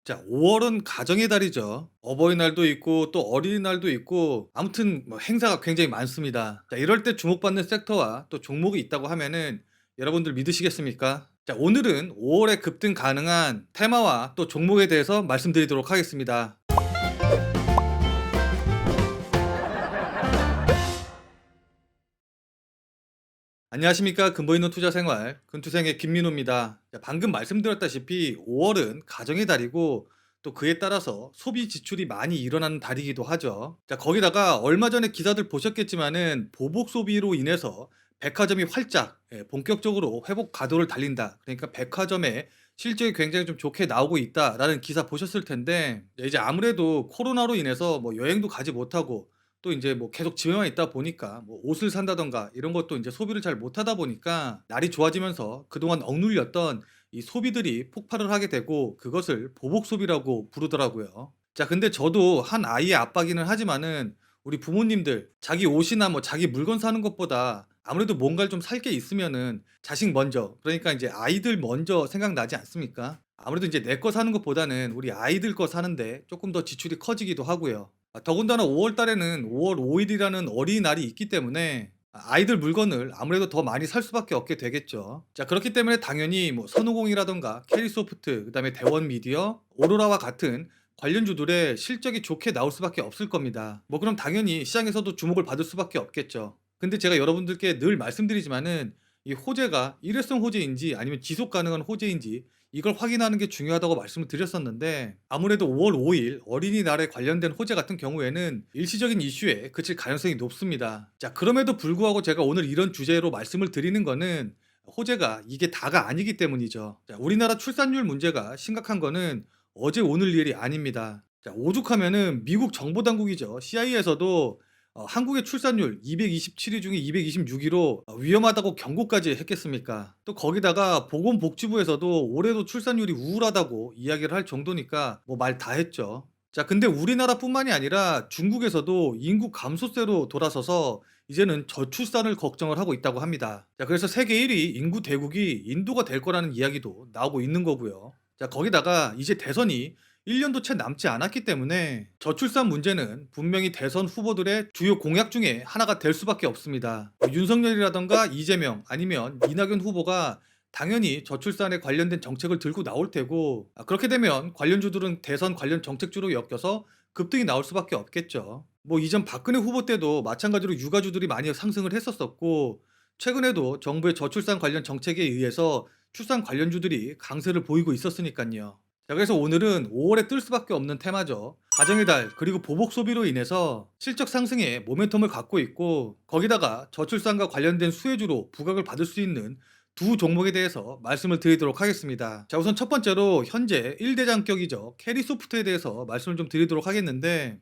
자, 5월은 가정의 달이죠. 어버이날도 있고 또 어린이날도 있고 아무튼 뭐 행사가 굉장히 많습니다. 자, 이럴 때 주목받는 섹터와 또 종목이 있다고 하면은 여러분들 믿으시겠습니까? 자, 오늘은 5월에 급등 가능한 테마와 또 종목에 대해서 말씀드리도록 하겠습니다. 안녕하십니까. 근보이는 투자생활 근투생의 김민호입니다. 자, 방금 말씀드렸다시피 5월은 가정의 달이고 또 그에 따라서 소비 지출이 많이 일어나는 달이기도 하죠. 자, 거기다가 얼마 전에 기사들 보셨겠지만은 보복 소비로 인해서 백화점이 활짝 본격적으로 회복 가도를 달린다. 그러니까 백화점의 실적이 굉장히 좀 좋게 나오고 있다라는 기사 보셨을 텐데, 이제 아무래도 코로나로 인해서 뭐 여행도 가지 못하고 또 인제 뭐 계속 집에만 있다 보니까 뭐 옷을 산다든가 이런 것도 인제 소비를 잘 못하다 보니까 날이 좋아지면서 그동안 억눌렸던 이 소비들이 폭발을 하게 되고 그것을 보복 소비라고 부르더라고요. 자, 근데 저도 한 아이의 아빠기는 하지만은 우리 부모님들 자기 옷이나 뭐 자기 물건 사는 것보다 아무래도 뭔가를 좀 살 게 있으면은 자식 먼저, 그러니까 인제 아이들 먼저 생각나지 않습니까? 아무래도 인제 내 거 사는 것보다는 우리 아이들 거 사는데 쪼끔 더 지출이 커지기도 하고요. 더군다나 5월 달에는 5월 5 일이라는 어린이날이 있기 때문에 아이들 물건을 아무래도 더 많이 살 수밖에 없게 되겠죠. 자, 그렇기 때문에 당연히 뭐 선후공이라든가 캐리소프트, 그다음에 대원미디어, 오로라와 같은 관련주들의 실적이 좋게 나올 수밖에 없을 겁니다. 뭐 그럼 당연히 시장에서도 주목을 받을 수밖에 없겠죠. 근데 제가 여러분들께 늘 말씀드리지만은 이 호재가 일회성 호재인지 아니면 지속 가능한 호재인지 이걸 확인하는 게 중요하다고 말씀을 드렸었는데, 아무래도 5월 5일 어린이날에 관련된 호재 같은 경우에는 일시적인 이슈에 그칠 가능성이 높습니다. 자, 그럼에도 불구하고 제가 오늘 이런 주제로 말씀을 드리는 거는 호재가 이게 다가 아니기 때문이죠. 자, 우리나라 출산율 문제가 심각한 거는 어제 오늘 일이 아닙니다. 자, 오죽하면은 미국 정보당국이죠. CIA에서도 한국의 출산율 227위 중에 226 위로 위험하다고 경고까지 했겠습니까? 또 거기다가 보건복지부에서도 올해도 출산율이 우울하다고 이야기를 할 정도니까 뭐 말 다 했죠. 자, 근데 우리나라뿐만이 아니라 중국에서도 인구 감소세로 돌아서서 이제는 저출산을 걱정을 하고 있다고 합니다. 자, 그래서 세계 1위 인구 대국이 인도가 될 거라는 이야기도 나오고 있는 거고요. 자, 거기다가 이제 대선이 1 년도 채 남지 않았기 때문에 저출산 문제는 분명히 대선 후보들의 주요 공약 중에 하나가 될 수밖에 없습니다. 뭐 윤석열이라든가 이재명 아니면 이낙연 후보가 당연히 저출산에 관련된 정책을 들고 나올 테고, 그렇게 되면 관련주들은 대선 관련 정책주로 엮여서 급등이 나올 수밖에 없겠죠. 뭐 이전 박근혜 후보 때도 마찬가지로 육아주들이 많이 상승을 했었었고, 최근에도 정부의 저출산 관련 정책에 의해서 출산 관련주들이 강세를 보이고 있었으니까요. 자, 그래서 오늘은 5 월에 뜰 수밖에 없는 테마죠. 가정의 달 그리고 보복 소비로 인해서 실적 상승에 모멘텀을 갖고 있고, 거기다가 저출산과 관련된 수혜주로 부각을 받을 수 있는 두 종목에 대해서 말씀을 드리도록 하겠습니다. 자, 우선 첫 번째로 현재 1대장격이죠. 캐리소프트에 대해서 말씀을 좀 드리도록 하겠는데,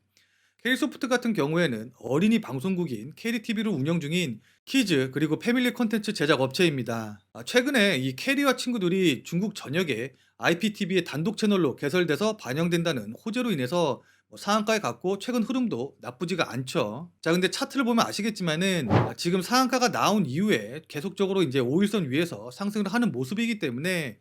K소프트 같은 경우에는 어린이 방송국인 KDTV를 운영 중인 키즈 그리고 패밀리 콘텐츠 제작 업체입니다. 최근에 이 캐리와 친구들이 중국 전역에 IPTV의 단독 채널로 개설돼서 반영된다는 호재로 인해서 상한가에 갔고 최근 흐름도 나쁘지가 않죠. 자, 근데 차트를 보면 아시겠지만은 지금 상한가가 나온 이후에 계속적으로 이제 5일선 위에서 상승을 하는 모습이기 때문에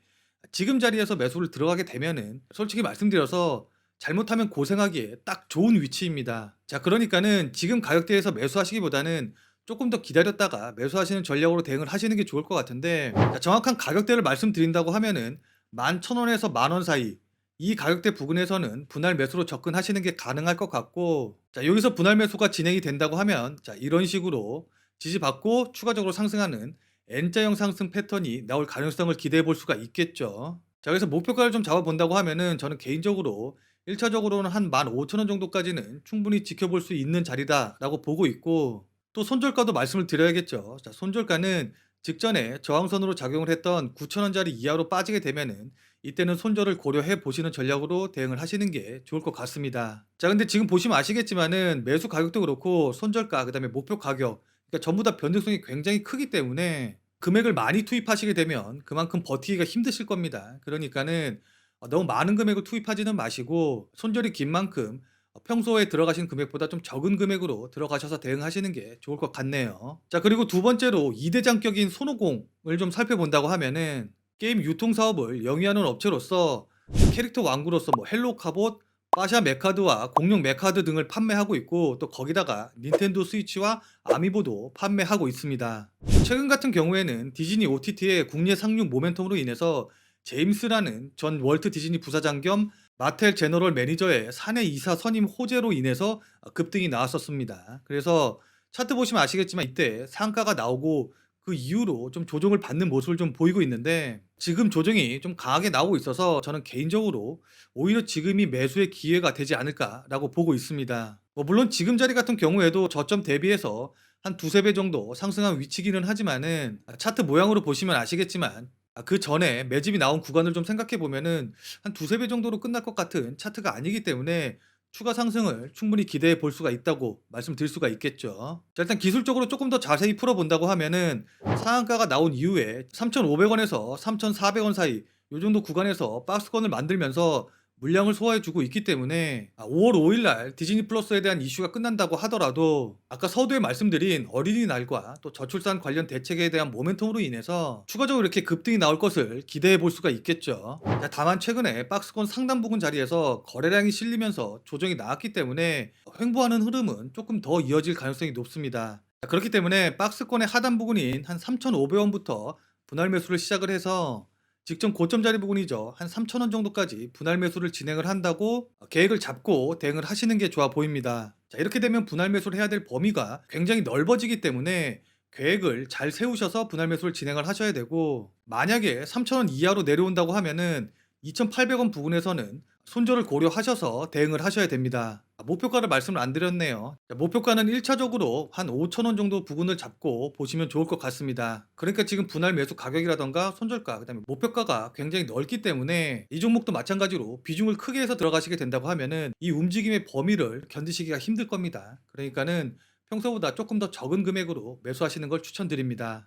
지금 자리에서 매수를 들어가게 되면은 솔직히 말씀드려서 잘못하면 고생하기에 딱 좋은 위치입니다. 자, 그러니까는 지금 가격대에서 매수하시기보다는 조금 더 기다렸다가 매수하시는 전략으로 대응을 하시는 게 좋을 것 같은데, 자, 정확한 가격대를 말씀드린다고 하면은 11,000원에서 10,000원 사이, 이 가격대 부근에서는 분할 매수로 접근하시는 게 가능할 것 같고, 자, 여기서 분할 매수가 진행이 된다고 하면 자, 이런 식으로 지지받고 추가적으로 상승하는 N자형 상승 패턴이 나올 가능성을 기대해 볼 수가 있겠죠. 자, 그래서 목표가를 좀 잡아 본다고 하면은 저는 개인적으로 1 차적으로는 한 15,000원 정도까지는 충분히 지켜볼 수 있는 자리다라고 보고 있고, 또 손절가도 말씀을 드려야겠죠. 자, 손절가는 직전에 저항선으로 작용을 했던 9,000 원짜리 이하로 빠지게 되면은 이때는 손절을 고려해 보시는 전략으로 대응을 하시는 게 좋을 것 같습니다. 자, 근데 지금 보시면 아시겠지만은 매수 가격도 그렇고 손절가 그다음에 목표 가격, 그러니까 전부 다 변동성이 굉장히 크기 때문에 금액을 많이 투입하시게 되면 그만큼 버티기가 힘드실 겁니다. 그러니까는 너무 많은 금액을 투입하지는 마시고 손절이 긴 만큼 평소에 들어가신 금액보다 좀 적은 금액으로 들어가셔서 대응하시는 게 좋을 것 같네요. 자, 그리고 두 번째로 2대장격인 손오공을 좀 살펴본다고 하면은 게임 유통 사업을 영위하는 업체로서 캐릭터 왕구로서 뭐 헬로 카봇, 빠샤 메카드와 공룡 메카드 등을 판매하고 있고 또 거기다가 닌텐도 스위치와 아미보도 판매하고 있습니다. 최근 같은 경우에는 디즈니 OTT의 국내 상륙 모멘텀으로 인해서 제임스라는 전 월트 디즈니 부사장 겸 마텔 제너럴 매니저의 사내 이사 선임 호재로 인해서 급등이 나왔었습니다. 그래서 차트 보시면 아시겠지만 이때 상가가 나오고 그 이후로 좀 조정을 받는 모습을 좀 보이고 있는데 지금 조정이 좀 강하게 나오고 있어서 저는 개인적으로 오히려 지금이 매수의 기회가 되지 않을까라고 보고 있습니다. 뭐 물론 지금 자리 같은 경우에도 저점 대비해서 한 두세 배 정도 상승한 위치기는 하지만은 차트 모양으로 보시면 아시겠지만 그 전에 매집이 나온 구간을 좀 생각해 보면은 한 두세 배 정도로 끝날 것 같은 차트가 아니기 때문에 추가 상승을 충분히 기대해 볼 수가 있다고 말씀드릴 수가 있겠죠. 자, 일단 기술적으로 조금 더 자세히 풀어본다고 하면은 상한가가 나온 이후에 3,500원에서 3,400원 사이 요 정도 구간에서 박스권을 만들면서 물량을 소화해주고 있기 때문에 5월 5일 날 디즈니 플러스에 대한 이슈가 끝난다고 하더라도 아까 서두에 말씀드린 어린이날과 또 저출산 관련 대책에 대한 모멘텀으로 인해서 추가적으로 이렇게 급등이 나올 것을 기대해 볼 수가 있겠죠. 자, 다만 최근에 박스권 상단 부근 자리에서 거래량이 실리면서 조정이 나왔기 때문에 횡보하는 흐름은 조금 더 이어질 가능성이 높습니다. 자, 그렇기 때문에 박스권의 하단 부근인 한 3,500원부터 분할 매수를 시작을 해서 직전 고점 자리 부근이죠. 한 3,000원 정도까지 분할 매수를 진행을 한다고 계획을 잡고 대응을 하시는 게 좋아 보입니다. 자, 이렇게 되면 분할 매수를 해야 될 범위가 굉장히 넓어지기 때문에 계획을 잘 세우셔서 분할 매수를 진행을 하셔야 되고 만약에 3,000원 이하로 내려온다고 하면은 2,800원 부근에서는 손절을 고려하셔서 대응을 하셔야 됩니다. 목표가를 말씀을 안 드렸네요. 자, 목표가는 1차적으로 한 5,000원 정도 부근을 잡고 보시면 좋을 것 같습니다. 그러니까 지금 분할 매수 가격이라던가 손절가, 그다음에 목표가가 굉장히 넓기 때문에 이 종목도 마찬가지로 비중을 크게 해서 들어가시게 된다고 하면은 이 움직임의 범위를 견디시기가 힘들 겁니다. 그러니까는 평소보다 조금 더 적은 금액으로 매수하시는 걸 추천드립니다.